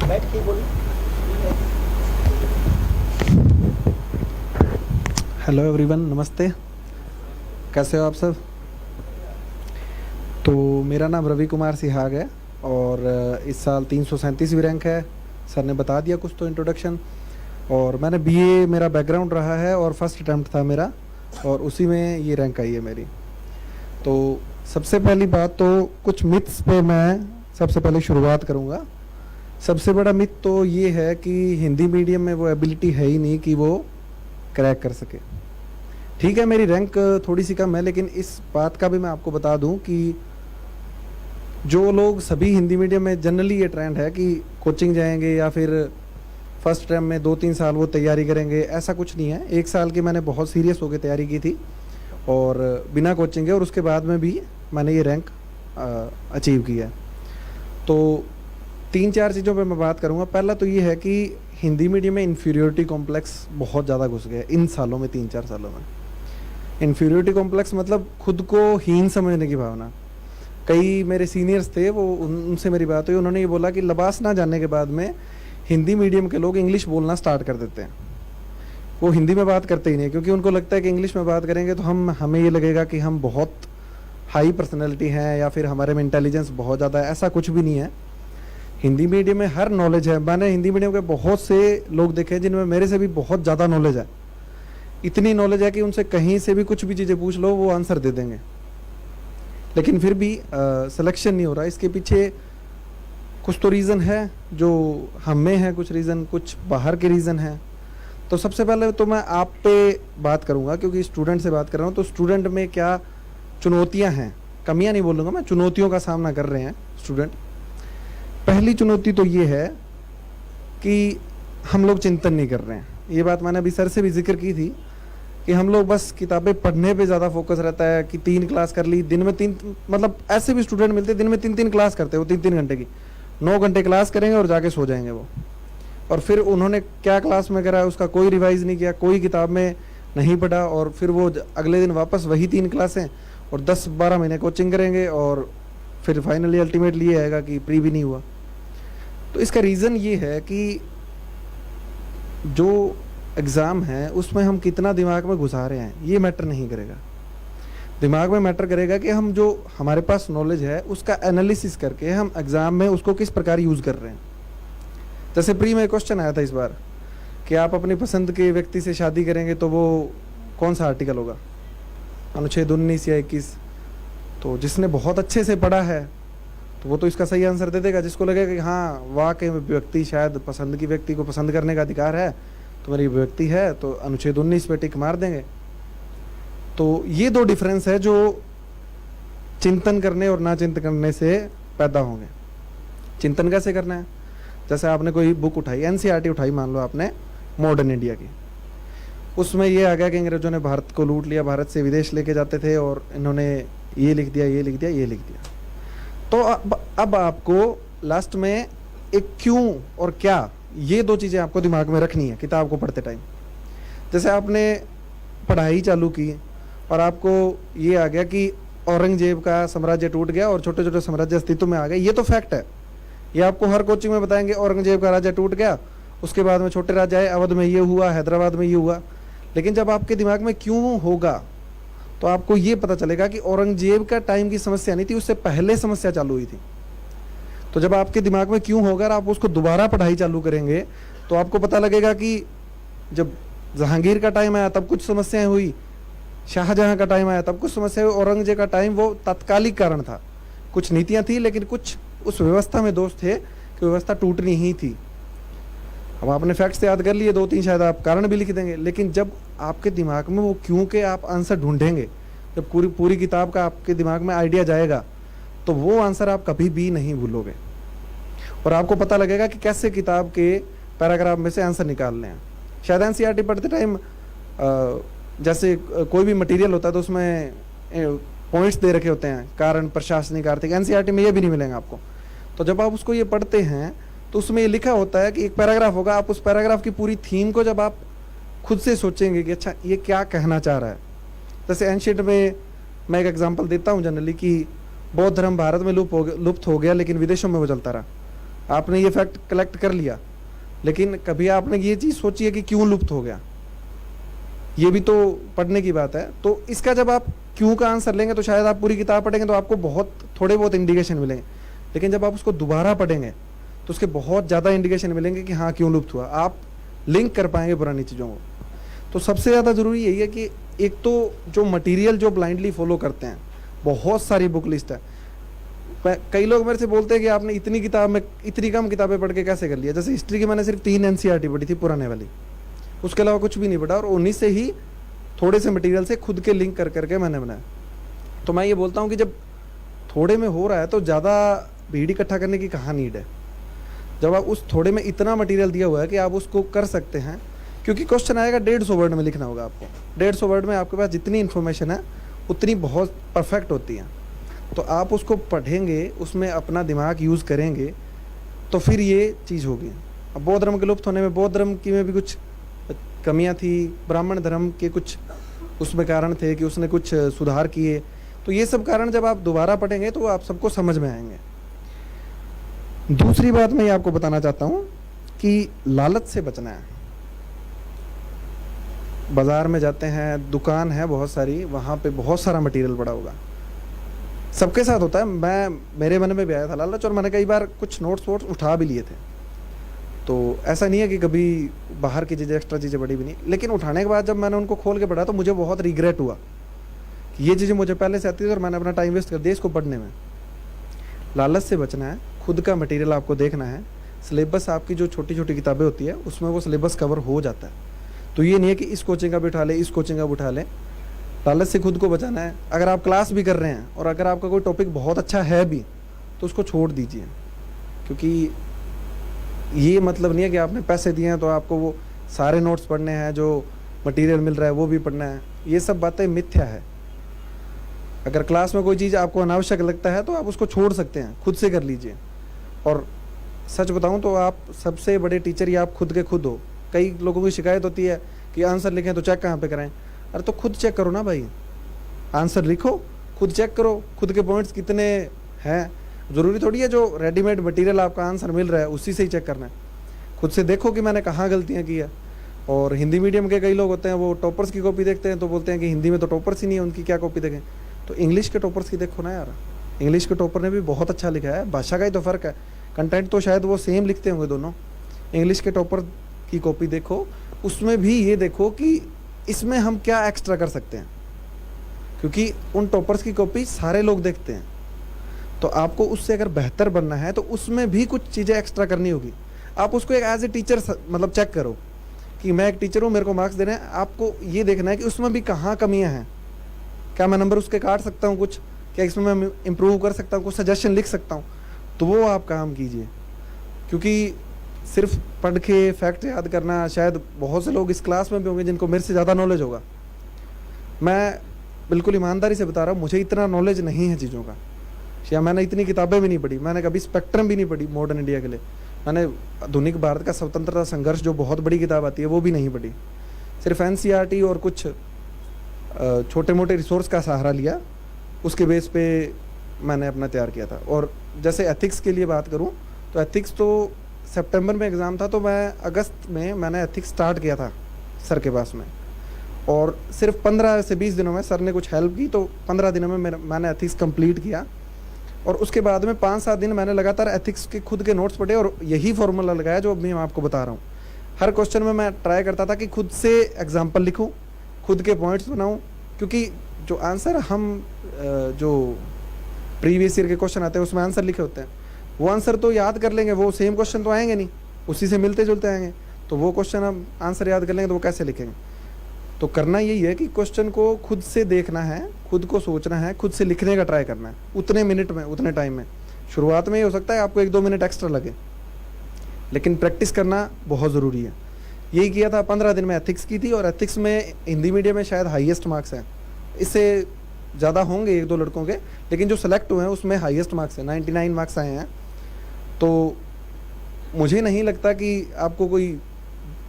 बैठ के बोलिए। हेलो एवरीवन, नमस्ते। कैसे हो आप सब? तो मेरा नाम रवि कुमार सिहाग है और इस साल 337वीं रैंक है। सर ने बता दिया कुछ तो इंट्रोडक्शन। और मैंने बीए मेरा बैकग्राउंड रहा है और फर्स्ट अटैम्प्ट था मेरा, और उसी में ये रैंक आई है मेरी। तो सबसे पहली बात तो कुछ मिथ्स पे मैं सबसे पहले शुरुआत करूँगा। सबसे बड़ा मिथ तो ये है कि हिंदी मीडियम में वो एबिलिटी है ही नहीं कि वो क्रैक कर सके। ठीक है, मेरी रैंक थोड़ी सी कम है, लेकिन इस बात का भी मैं आपको बता दूं कि जो लोग सभी हिंदी मीडियम में जनरली ये ट्रेंड है कि कोचिंग जाएंगे या फिर फर्स्ट टर्म में 2-3 साल वो तैयारी करेंगे, ऐसा कुछ नहीं है। 1 साल की मैंने बहुत सीरियस होकर तैयारी की थी और बिना कोचिंग के, और उसके बाद में भी मैंने ये रैंक अचीव किया है। तो 3-4 चीज़ों पे मैं बात करूँगा। पहला तो ये है कि हिंदी मीडियम में इन्फीरियोरिटी कॉम्प्लेक्स बहुत ज़्यादा घुस गया इन सालों में, 3-4 सालों में। इन्फीरियोरिटी कॉम्प्लेक्स मतलब खुद को हीन समझने की भावना। कई मेरे सीनियर्स थे, वो उनसे मेरी बात हुई, उन्होंने ये बोला कि लबास ना जानने के बाद में हिंदी मीडियम के लोग इंग्लिश बोलना स्टार्ट कर देते हैं। वो हिंदी में बात करते ही नहीं, क्योंकि उनको लगता है कि इंग्लिश में बात करेंगे तो हमें ये लगेगा कि हम बहुत हाई पर्सनैलिटी हैं या फिर हमारे में इंटेलिजेंस बहुत ज़्यादा है। ऐसा कुछ भी नहीं है। हिंदी मीडियम में हर नॉलेज है। मैंने हिंदी मीडियम के बहुत से लोग देखे हैं जिनमें मेरे से भी बहुत ज़्यादा नॉलेज है। इतनी नॉलेज है कि उनसे कहीं से भी कुछ भी चीज़ें पूछ लो वो आंसर दे देंगे, लेकिन फिर भी सिलेक्शन नहीं हो रहा। इसके पीछे कुछ तो रीज़न है जो हम में है, कुछ रीज़न कुछ बाहर के रीज़न है। तो सबसे पहले तो मैं आप पे बात करूँगा, क्योंकि स्टूडेंट से बात कर रहा हूँ। तो स्टूडेंट में क्या चुनौतियाँ हैं, कमियाँ नहीं बोलूँगा मैं, चुनौतियों का सामना कर रहे हैं स्टूडेंट। पहली चुनौती तो ये है कि हम लोग चिंतन नहीं कर रहे हैं। ये बात मैंने अभी सर से भी जिक्र की थी कि हम लोग बस किताबें पढ़ने पे ज़्यादा फोकस रहता है कि 3 क्लास कर ली दिन में, 3 मतलब ऐसे भी स्टूडेंट मिलते हैं दिन में 3-3 क्लास करते हैं। वो 3-3 घंटे की 9 घंटे क्लास करेंगे और जाके सो जाएंगे वो। और फिर उन्होंने क्या क्लास में करा है उसका कोई रिवाइज नहीं किया, कोई किताब में नहीं पढ़ा, और फिर वो अगले दिन वापस वही 3 क्लासें और 10-12 महीने कोचिंग करेंगे, और फिर फाइनली अल्टीमेटली ये आएगा कि प्री भी नहीं हुआ। तो इसका रीज़न ये है कि जो एग्ज़ाम है उसमें हम कितना दिमाग में घुसा रहे हैं ये मैटर नहीं करेगा। दिमाग में मैटर करेगा कि हम जो हमारे पास नॉलेज है उसका एनालिसिस करके हम एग्ज़ाम में उसको किस प्रकार यूज़ कर रहे हैं। जैसे प्री में क्वेश्चन आया था इस बार कि आप अपनी पसंद के व्यक्ति से शादी करेंगे तो वो कौन सा आर्टिकल होगा, अनुच्छेद 19 या 21। तो जिसने बहुत अच्छे से पढ़ा है तो वो तो इसका सही आंसर दे देगा। जिसको लगेगा कि हाँ वाकई व्यक्ति शायद पसंद की व्यक्ति को पसंद करने का अधिकार है, तो मेरी व्यक्ति है, तो अनुच्छेद 19 पे टिक मार देंगे। तो ये 2 डिफरेंस है जो चिंतन करने और ना चिंतन करने से पैदा होंगे। चिंतन कैसे करना है? जैसे आपने कोई बुक उठाई, एनसीईआरटी उठाई मान लो आपने, मॉडर्न इंडिया की। उसमें ये आ गया कि अंग्रेजों ने भारत को लूट लिया, भारत से विदेश लेके जाते थे, और इन्होंने ये लिख दिया, ये लिख दिया, ये लिख दिया। तो अब आपको लास्ट में एक क्यों और क्या, ये 2 चीज़ें आपको दिमाग में रखनी है किताब को पढ़ते टाइम। जैसे आपने पढ़ाई चालू की और आपको ये आ गया कि औरंगजेब का साम्राज्य टूट गया और छोटे छोटे साम्राज्य अस्तित्व में आ गए, ये तो फैक्ट है। ये आपको हर कोचिंग में बताएंगे औरंगजेब का राज्य टूट गया, उसके बाद में छोटे राज्य आए, अवध में ये हुआ, हैदराबाद में ये हुआ। लेकिन जब आपके दिमाग में क्यों होगा तो आपको ये पता चलेगा कि औरंगजेब का टाइम की समस्या नहीं थी, उससे पहले समस्या चालू हुई थी। तो जब आपके दिमाग में क्यों होगा, आप उसको दोबारा पढ़ाई चालू करेंगे तो आपको पता लगेगा कि जब जहांगीर का टाइम आया तब कुछ समस्याएं हुई, शाहजहां का टाइम आया तब कुछ समस्या हुई, औरंगजेब का टाइम वो तात्कालिक कारण था, कुछ नीतियां थी, लेकिन कुछ उस व्यवस्था में दोष थे कि व्यवस्था टूटनी ही थी। अब आपने फैक्ट्स याद कर लिए, 2-3 शायद आप कारण भी लिख देंगे, लेकिन जब आपके दिमाग में वो क्यों के आप आंसर ढूंढेंगे, जब पूरी किताब का आपके दिमाग में आइडिया जाएगा, तो वो आंसर आप कभी भी नहीं भूलोगे और आपको पता लगेगा कि कैसे किताब के पैराग्राफ में से आंसर निकालने हैं। शायद एनसीईआरटी पढ़ते टाइम जैसे कोई भी मटेरियल होता है तो उसमें पॉइंट्स दे रखे होते हैं, कारण, प्रशासनिक, आर्थिक। एनसीईआरटी में ये भी नहीं मिलेंगे आपको। तो जब आप उसको ये पढ़ते हैं तो उसमें ये लिखा होता है कि एक पैराग्राफ होगा, आप उस पैराग्राफ की पूरी थीम को जब आप खुद से सोचेंगे कि अच्छा ये क्या कहना चाह रहा है। जैसे एंशिएंट में मैं एक एग्जांपल देता हूँ जनरली कि बौद्ध धर्म भारत में लुप्त हो गया लेकिन विदेशों में वो चलता रहा। आपने ये फैक्ट कलेक्ट कर लिया, लेकिन कभी आपने ये चीज़ सोची है कि क्यों लुप्त हो गया? ये भी तो पढ़ने की बात है। तो इसका जब आप क्यों का आंसर लेंगे तो शायद आप पूरी किताब पढ़ेंगे तो आपको थोड़े बहुत इंडिकेशन मिलेंगे, लेकिन जब आप उसको दोबारा पढ़ेंगे तो उसके बहुत ज़्यादा इंडिकेशन मिलेंगे कि हाँ क्यों लुप्त हुआ, आप लिंक कर पाएंगे पुरानी चीज़ों को। तो सबसे ज़्यादा ज़रूरी यही है कि एक तो जो मटेरियल जो ब्लाइंडली फॉलो करते हैं, बहुत सारी बुक लिस्ट है। कई लोग मेरे से बोलते हैं कि आपने इतनी किताब में इतनी कम किताबें पढ़ के कैसे कर लिया। जैसे हिस्ट्री की मैंने सिर्फ 3 एनसीईआरटी पढ़ी थी पुराने वाली, उसके अलावा कुछ भी नहीं पढ़ा, और उन्हीं से ही थोड़े से मटेरियल से खुद के लिंक कर करके मैंने बनाया। तो मैं ये बोलता हूँ कि जब थोड़े में हो रहा है तो ज़्यादा भीड़ इकट्ठा करने की कहाँ नीड है। जब आप उस थोड़े में इतना मटेरियल दिया हुआ है कि आप उसको कर सकते हैं, क्योंकि क्वेश्चन आएगा 150 वर्ड में लिखना होगा आपको। 150 वर्ड में आपके पास जितनी इन्फॉर्मेशन है उतनी बहुत परफेक्ट होती है। तो आप उसको पढ़ेंगे, उसमें अपना दिमाग यूज़ करेंगे तो फिर ये चीज़ होगी। अब बौद्ध धर्म के लुप्त होने में बौद्ध धर्म की में भी कुछ कमियां थी, ब्राह्मण धर्म के कुछ उसमें कारण थे कि उसने कुछ सुधार किए। तो ये सब कारण जब आप दोबारा पढ़ेंगे तो आप सबको समझ में आएंगे। दूसरी बात मैं ये आपको बताना चाहता हूँ कि लालच से बचना है। बाजार में जाते हैं, दुकान है बहुत सारी, वहाँ पे बहुत सारा मटेरियल पड़ा होगा, सबके साथ होता है। मेरे मन में भी आया था लालच, और मैंने कई बार कुछ नोट्स वोट्स उठा भी लिए थे। तो ऐसा नहीं है कि कभी बाहर की चीज़ें एक्स्ट्रा चीज़ें पढ़ी भी नहीं, लेकिन उठाने के बाद जब मैंने उनको खोल के पढ़ा तो मुझे बहुत रिग्रेट हुआ कि ये चीज़ें मुझे पहले से आती थी और मैंने अपना टाइम वेस्ट कर दिया इसको पढ़ने में। लालच से बचना है, खुद का मटेरियल आपको देखना है। सिलेबस आपकी जो छोटी छोटी किताबें होती है उसमें वो सिलेबस कवर हो जाता है। तो ये नहीं है कि इस कोचिंग का भी उठा ले, इस कोचिंग का भी उठा ले। लालच से खुद को बचाना है। अगर आप क्लास भी कर रहे हैं और अगर आपका कोई टॉपिक बहुत अच्छा है भी तो उसको छोड़ दीजिए, क्योंकि ये मतलब नहीं है कि आपने पैसे दिए हैं तो आपको वो सारे नोट्स पढ़ने हैं, जो मटेरियल मिल रहा है वो भी पढ़ना है। ये सब बातें मिथ्या है। अगर क्लास में कोई चीज़ आपको अनावश्यक लगता है तो आप उसको छोड़ सकते हैं, खुद से कर लीजिए। और सच बताऊं तो आप सबसे बड़े टीचर ही आप खुद के खुद हो। कई लोगों की शिकायत होती है कि आंसर लिखें तो चेक कहाँ पे कराएं। अरे तो खुद चेक करो ना भाई, आंसर लिखो, खुद चेक करो खुद के पॉइंट्स कितने हैं। ज़रूरी थोड़ी है जो रेडीमेड मटेरियल आपका आंसर मिल रहा है उसी से ही चेक करना है। खुद से देखो कि मैंने कहाँ गलतियाँ की है। और हिंदी मीडियम के कई लोग होते हैं वो टॉपर्स की कॉपी देखते हैं तो बोलते हैं कि हिंदी में तो टॉपर्स ही नहीं है, उनकी क्या कॉपी देखें। तो इंग्लिश के टॉपर्स की देखो ना यार, इंग्लिश के टॉपर ने भी बहुत अच्छा लिखा है। भाषा का ही तो फ़र्क है, कंटेंट तो शायद वो सेम लिखते होंगे दोनों। इंग्लिश के टॉपर की कॉपी देखो, उसमें भी ये देखो कि इसमें हम क्या एक्स्ट्रा कर सकते हैं, क्योंकि उन टॉपर्स की कॉपी सारे लोग देखते हैं। तो आपको उससे अगर बेहतर बनना है तो उसमें भी कुछ चीज़ें एक्स्ट्रा करनी होगी। आप उसको एक एज ए टीचर मतलब चेक करो कि मैं एक टीचर हूँ, मेरे को मार्क्स देने हैं। आपको ये देखना है कि उसमें भी कहाँ कमियाँ हैं, क्या मैं नंबर उसके काट सकता हूँ कुछ, क्या इसमें मैं इम्प्रूव कर सकता हूँ, कुछ सजेशन लिख सकता हूँ। तो वो आप काम कीजिए, क्योंकि सिर्फ पढ़ के फैक्ट याद करना, शायद बहुत से लोग इस क्लास में भी होंगे जिनको मेरे से ज़्यादा नॉलेज होगा। मैं बिल्कुल ईमानदारी से बता रहा हूँ, मुझे इतना नॉलेज नहीं है चीज़ों का, या मैंने इतनी किताबें भी नहीं पढ़ी। मैंने कभी स्पेक्ट्रम भी नहीं पढ़ी मॉडर्न इंडिया के लिए। मैंने आधुनिक भारत का स्वतंत्रता संघर्ष जो बहुत बड़ी किताब आती है वो भी नहीं पढ़ी। सिर्फ एनसीईआरटी और कुछ छोटे मोटे रिसोर्स का सहारा लिया, उसके बेस पे मैंने अपना तैयार किया था। और जैसे एथिक्स के लिए बात करूं तो एथिक्स तो सितंबर में एग्ज़ाम था, तो मैं अगस्त में मैंने एथिक्स स्टार्ट किया था सर के पास में, और सिर्फ 15 से 20 दिनों में सर ने कुछ हेल्प की तो 15 दिनों में मैंने एथिक्स कंप्लीट किया। और उसके बाद में 5-7 दिन मैंने लगातार एथिक्स के खुद के नोट्स पढ़े और यही फॉर्मूला लगाया जो अभी मैं आपको बता रहा हूँ। हर क्वेश्चन में मैं ट्राई करता था कि खुद से एग्जाम्पल लिखूँ, खुद के पॉइंट्स बनाऊँ, क्योंकि जो आंसर हम जो प्रीवियस ईयर के क्वेश्चन आते हैं उसमें आंसर लिखे होते हैं, वो आंसर तो याद कर लेंगे, वो सेम क्वेश्चन तो आएंगे नहीं, उसी से मिलते जुलते आएंगे। तो वो क्वेश्चन हम आंसर याद कर लेंगे तो वो कैसे लिखेंगे। तो करना यही है कि क्वेश्चन को खुद से देखना है, खुद को सोचना है, खुद से लिखने का ट्राई करना है उतने मिनट में, उतने टाइम में। शुरुआत में ये हो सकता है आपको 1-2 मिनट एक्स्ट्रा लगे, लेकिन प्रैक्टिस करना बहुत ज़रूरी है। यही किया था, 15 दिन में एथिक्स की थी, और एथिक्स में हिंदी मीडियम में शायद हाईएस्ट मार्क्स हैं, इससे ज़्यादा होंगे 1-2 लड़कों के, लेकिन जो सेलेक्ट हुए हैं उसमें हाईएस्ट मार्क्स हैं, 99 मार्क्स आए हैं। तो मुझे नहीं लगता कि आपको कोई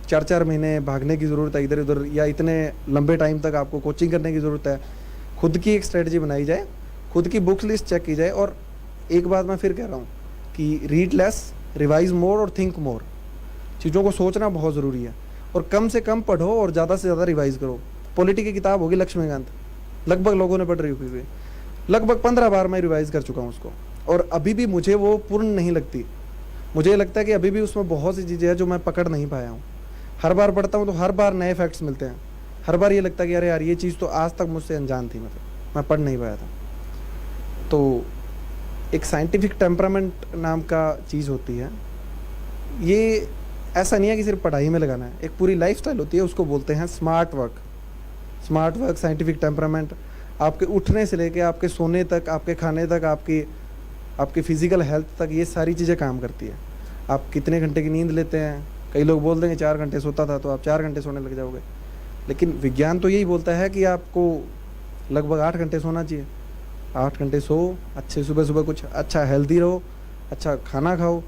4-4 महीने भागने की ज़रूरत है इधर उधर, या इतने लंबे टाइम तक आपको कोचिंग करने की ज़रूरत है। खुद की एक स्ट्रेटजी बनाई जाए, खुद की बुक्स लिस्ट चेक की जाए। और एक बात मैं फिर कह रहा हूँ कि रीड लेस रिवाइज मोर और थिंक मोर। चीज़ों को सोचना बहुत ज़रूरी है, और कम से कम पढ़ो और ज़्यादा से ज़्यादा रिवाइज करो। पॉलिटी की किताब होगी लक्ष्मीकांत, लगभग लोगों ने पढ़ रही होगी, लगभग 15 बार मैं रिवाइज कर चुका हूँ उसको, और अभी भी मुझे वो पूर्ण नहीं लगती। मुझे लगता है कि अभी भी उसमें बहुत सी चीज़ें हैं जो मैं पकड़ नहीं पाया हूँ। हर बार पढ़ता हूँ तो हर बार नए फैक्ट्स मिलते हैं, हर बार ये लगता है कि अरे यार ये चीज़ तो आज तक मुझसे अनजान थी, मतलब मैं पढ़ नहीं पाया था। तो एक साइंटिफिक टेम्परामेंट नाम का चीज़ होती है, ये ऐसा नहीं है कि सिर्फ पढ़ाई में लगाना है, एक पूरी लाइफस्टाइल होती है, उसको बोलते हैं smart work. Smart work, scientific temperament, आपके उठने से लेके आपके सोने तक, आपके खाने तक, आपकी फिजिकल हेल्थ तक, ये सारी चीज़ें काम करती है। आप कितने घंटे की नींद लेते हैं, कई लोग बोल देंगे 4 घंटे सोता था, तो आप 4 घंटे सोने लग जाओगे, लेकिन विज्ञान तो यही बोलता है कि आपको लगभग 8 घंटे सोना चाहिए। 8 घंटे सो, अच्छे सुबह सुबह कुछ अच्छा हेल्दी रहो, अच्छा खाना खाओ,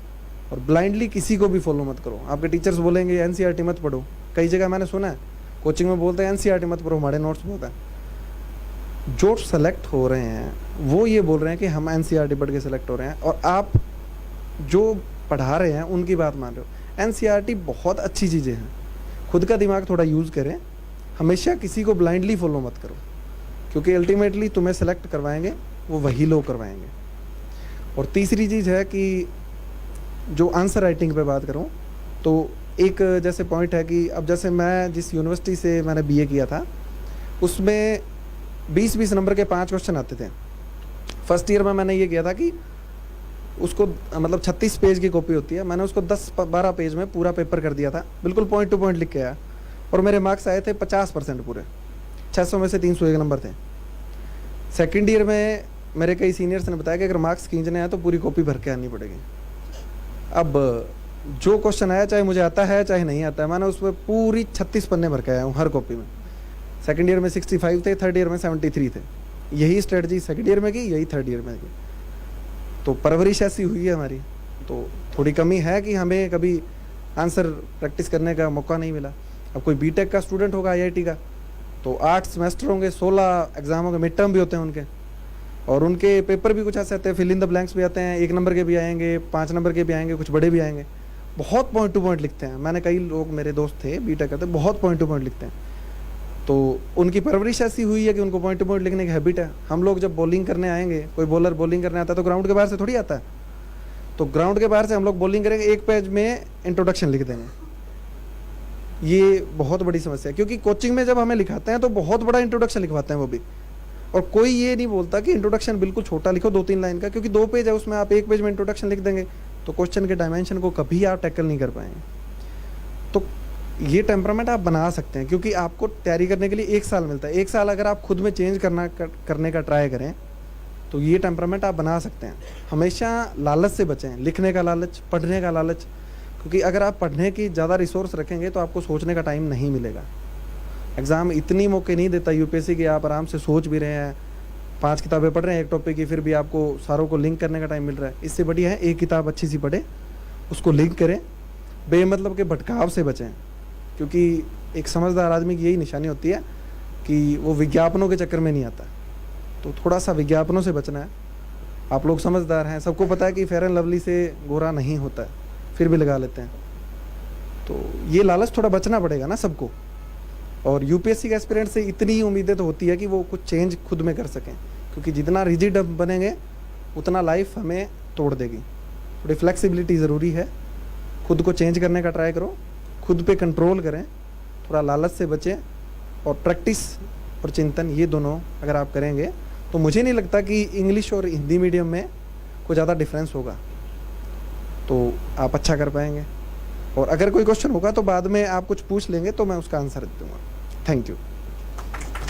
और ब्लाइंडली किसी को भी फॉलो मत करो। आपके टीचर्स बोलेंगे एनसीईआरटी मत पढ़ो, कई जगह मैंने सुना है कोचिंग में बोलते हैं एनसीईआरटी मत पढ़ो, हमारे नोट्स बहुत हैं। जो सेलेक्ट हो रहे हैं वो ये बोल रहे हैं कि हम एनसीईआरटी पढ़ के सेलेक्ट हो रहे हैं, और आप जो पढ़ा रहे हैं उनकी बात मान रहे हो। एनसीईआरटी बहुत अच्छी चीज़ें हैं, खुद का दिमाग थोड़ा यूज़ करें, हमेशा किसी को ब्लाइंडली फॉलो मत करो, क्योंकि अल्टीमेटली तुम्हें सेलेक्ट करवाएंगे वो वही लोग करवाएंगे। और तीसरी चीज़ है कि जो आंसर राइटिंग पे बात करूं तो एक जैसे पॉइंट है कि अब जैसे मैं जिस यूनिवर्सिटी से मैंने बीए किया था उसमें 20-20 नंबर के 5 क्वेश्चन आते थे। फर्स्ट ईयर में मैंने ये किया था कि उसको मतलब 36 पेज की कॉपी होती है, मैंने उसको 10-12 पेज में पूरा पेपर कर दिया था, बिल्कुल पॉइंट टू पॉइंट लिख के आया, और मेरे मार्क्स आए थे 50% पूरे, 600 में से 301 नंबर थे। सेकेंड ईयर में मेरे कई सीनियर्स ने बताया कि अगर मार्क्स खींचने हैं तो पूरी कॉपी भर के आनी पड़ेगी। अब जो क्वेश्चन आया, चाहे मुझे आता है चाहे नहीं आता है, मैंने उसमें पूरी 36 पन्ने भर के आया हूँ हर कॉपी में। सेकेंड ईयर में 65 थे, थर्ड ईयर में 73 थे। यही स्ट्रेटजी सेकेंड ईयर में की, यही थर्ड ईयर में की। तो परवरिश ऐसी हुई है हमारी, तो थोड़ी कमी है कि हमें कभी आंसर प्रैक्टिस करने का मौका नहीं मिला। अब कोई बीटेक का स्टूडेंट होगा आईआईटी का, तो 8 सेमेस्टर होंगे, 16 एग्जाम होंगे, मिड टर्म भी होते हैं उनके, और उनके पेपर भी कुछ ऐसे आते हैं, फिल इन द ब्लैंक्स भी आते हैं, 1 नंबर के भी आएंगे, 5 नंबर के भी आएंगे, कुछ बड़े भी आएंगे। बहुत पॉइंट टू पॉइंट लिखते हैं। मैंने कई लोग, मेरे दोस्त थे बीटेक करते, बहुत पॉइंट टू पॉइंट लिखते हैं। तो उनकी परवरिश ऐसी हुई है कि उनको पॉइंट टू पॉइंट लिखने की हैबिट है। हम लोग जब बॉलिंग करने आएंगे, कोई बॉलर बॉलिंग करने आता है तो ग्राउंड के बाहर से थोड़ी आता है, तो ग्राउंड के बाहर से हम लोग बॉलिंग करेंगे, 1 पेज में इंट्रोडक्शन लिख देंगे। ये बहुत बड़ी समस्या है, क्योंकि कोचिंग में जब हमें लिखाते हैं तो बहुत बड़ा इंट्रोडक्शन लिखवाते हैं वो भी, और कोई ये नहीं बोलता कि इंट्रोडक्शन बिल्कुल छोटा लिखो, 2-3 लाइन का, क्योंकि 2 पेज है, उसमें आप 1 पेज में इंट्रोडक्शन लिख देंगे तो क्वेश्चन के डायमेंशन को कभी आप टैकल नहीं कर पाएंगे। तो ये टेम्परामेंट आप बना सकते हैं, क्योंकि आपको तैयारी करने के लिए 1 साल मिलता है। 1 साल अगर आप खुद में चेंज करने का ट्राई करें तो ये टेम्परामेंट आप बना सकते हैं। हमेशा लालच से बचें, लिखने का लालच, पढ़ने का लालच, क्योंकि अगर आप पढ़ने की ज़्यादा रिसोर्स रखेंगे तो आपको सोचने का टाइम नहीं मिलेगा। एग्ज़ाम इतनी मौके नहीं देता यूपीएससी की, आप आराम से सोच भी रहे हैं, 5 किताबें पढ़ रहे हैं एक टॉपिक की, फिर भी आपको सारों को लिंक करने का टाइम मिल रहा है। इससे बढ़िया है एक किताब अच्छी सी पढ़े, उसको लिंक करें, बेमतलब के भटकाव से बचें, क्योंकि एक समझदार आदमी की यही निशानी होती है कि वो विज्ञापनों के चक्कर में नहीं आता। तो थोड़ा सा विज्ञापनों से बचना है। आप लोग समझदार हैं, सबको पता है कि फेयर एंड लवली से गोरा नहीं होता है, फिर भी लगा लेते हैं। तो ये लालच थोड़ा बचना पड़ेगा ना सबको। और यूपीएससी के एस्पिरेंट से इतनी उम्मीदें तो होती है कि वो कुछ चेंज खुद में कर सकें, क्योंकि जितना रिजिड बनेंगे उतना लाइफ हमें तोड़ देगी। थोड़ी फ्लेक्सिबिलिटी ज़रूरी है, खुद को चेंज करने का ट्राई करो, खुद पे कंट्रोल करें, थोड़ा लालच से बचें, और प्रैक्टिस और चिंतन ये दोनों अगर आप करेंगे तो मुझे नहीं लगता कि इंग्लिश और हिंदी मीडियम में कोई ज़्यादा डिफरेंस होगा, तो आप अच्छा कर पाएंगे। और अगर कोई क्वेश्चन होगा तो बाद में आप कुछ पूछ लेंगे तो मैं उसका आंसर दे दूँगा। Thank you.